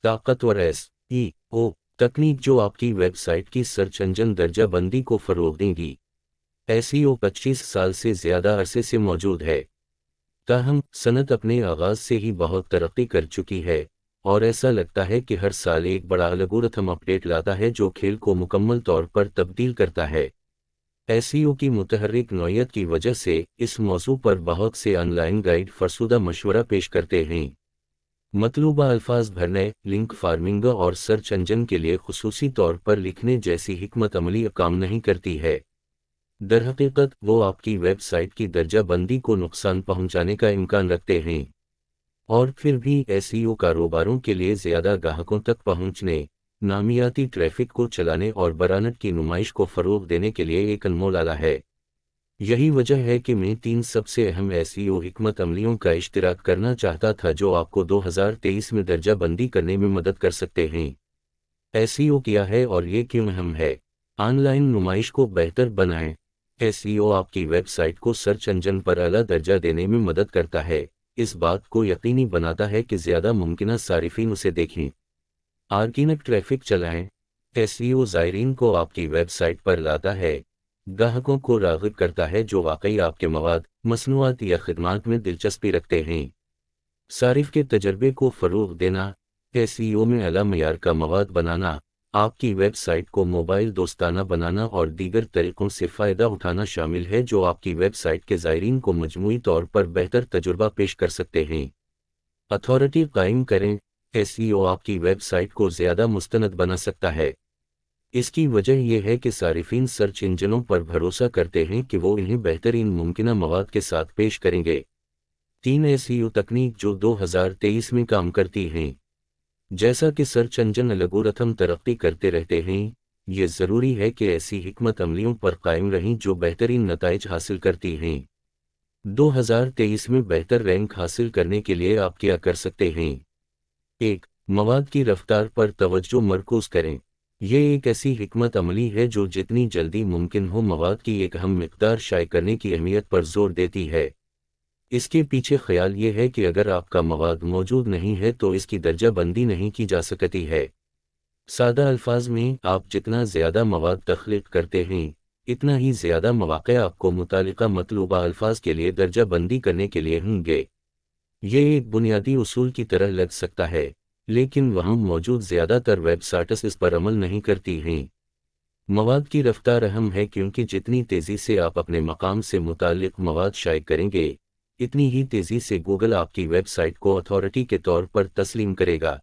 ताकतवर एस.ई.ओ तकनीक जो आपकी वेबसाइट की सर्च इंजन दर्जा बंदी को फरोग देगी। एसईओ 25 साल से ज़्यादा अरसे से मौजूद है, ताहम सनत अपने आगाज़ से ही बहुत तरक्की कर चुकी है और ऐसा लगता है कि हर साल एक बड़ा एल्गोरिथम अपडेट लाता है जो खेल को मुकम्मल तौर पर तब्दील करता है। एसईओ की मुतहर्रिक नौयत की वजह से इस मौजू पर बहुत से ऑनलाइन गाइड फरसुदा मशवरा पेश करते हैं। मतलूबा अल्फाज भरने, लिंक फार्मिंग और सर्च इंजन के लिए खुसूसी तौर पर लिखने जैसी हिकमत अमली काम नहीं करती है। दरहकीकत वो आपकी वेबसाइट की दर्जा बंदी को नुकसान पहुंचाने का इम्कान रखते हैं। और फिर भी एसईओ कारोबारों के लिए ज़्यादा ग्राहकों तक पहुंचने, नामियाती ट्रैफिक को चलाने और बरामद की नुमाइश को फ़रोग़ देने के लिए एक अनमोल आला है। यही वजह है कि मैं 3 सबसे अहम एसईओ हिकमत अमलियों का इश्तिराक करना चाहता था जो आपको 2023 में दर्जा बंदी करने में मदद कर सकते हैं। एसईओ क्या है और ये क्यों अहम है? ऑनलाइन नुमाइश को बेहतर बनाएं। एसईओ आपकी वेबसाइट को सर्च इंजन पर आला दर्जा देने में मदद करता है, इस बात को यकीनी बनाता है कि ज़्यादा मुमकिन सारिफिन उसे देखें। ऑर्गेनिक ट्रैफिक चलाएं। एसईओ ज़ायरीन को आपकी वेबसाइट पर लाता है, ग्राहकों को राग़िब करता है जो वाकई आपके मवाद, मसनूआत या खिदमात में दिलचस्पी रखते हैं। सारिफ के तजर्बे को फ़रोग़ देना। एसईओ में आला मयार का मवाद बनाना, आपकी वेबसाइट को मोबाइल दोस्ताना बनाना और दीगर तरीक़ों से फ़ायदा उठाना शामिल है जो आपकी वेबसाइट के ज़ायरीन को मजमूई तौर पर बेहतर तजुर्बा पेश कर सकते हैं। अथॉरिटी कायम करें। एसईओ आपकी वेबसाइट को ज़्यादा मुस्तनद बना सकता है। इसकी वजह यह है कि सारिफिन सर्च इंजनों पर भरोसा करते हैं कि वो इन्हें बेहतरीन मुमकिन मवाद के साथ पेश करेंगे। 3 एसईओ तकनीक जो 2023 में काम करती हैं। जैसा कि सर्च इंजन एल्गोरिथम तरक्की करते रहते हैं, ये ज़रूरी है कि ऐसी हिकमत अमलियों पर कायम रहें जो बेहतरीन नताइज हासिल करती हैं। 2023 में बेहतर रैंक हासिल करने के लिए आप क्या कर सकते हैं? 1. मवाद की रफ्तार पर तवज्जो मरकूज़ करें। यह एक ऐसी हिकमत अमली है जो जितनी जल्दी मुमकिन हो मवाद की एक अहम मिक़दार शाये करने की अहमियत पर जोर देती है। इसके पीछे ख्याल ये है कि अगर आपका मवाद मौजूद नहीं है तो इसकी दर्जा बंदी नहीं की जा सकती है। सादा अल्फाज में, आप जितना ज़्यादा मवाद तख्लीक करते हैं, इतना ही ज़्यादा मौक़े आपको मुतालिका मतलूबा अल्फाज के लिए दर्जा बंदी करने के लिए होंगे। ये एक बुनियादी उसूल की तरह लग सकता है, लेकिन वहाँ मौजूद ज़्यादातर वेबसाइट्स इस पर अमल नहीं करती हैं। मवाद की रफ्तार अहम है क्योंकि जितनी तेज़ी से आप अपने मकाम से मुताल्लिक़ मवाद शाये करेंगे, इतनी ही तेज़ी से गूगल आपकी वेबसाइट को अथॉरिटी के तौर पर तस्लीम करेगा।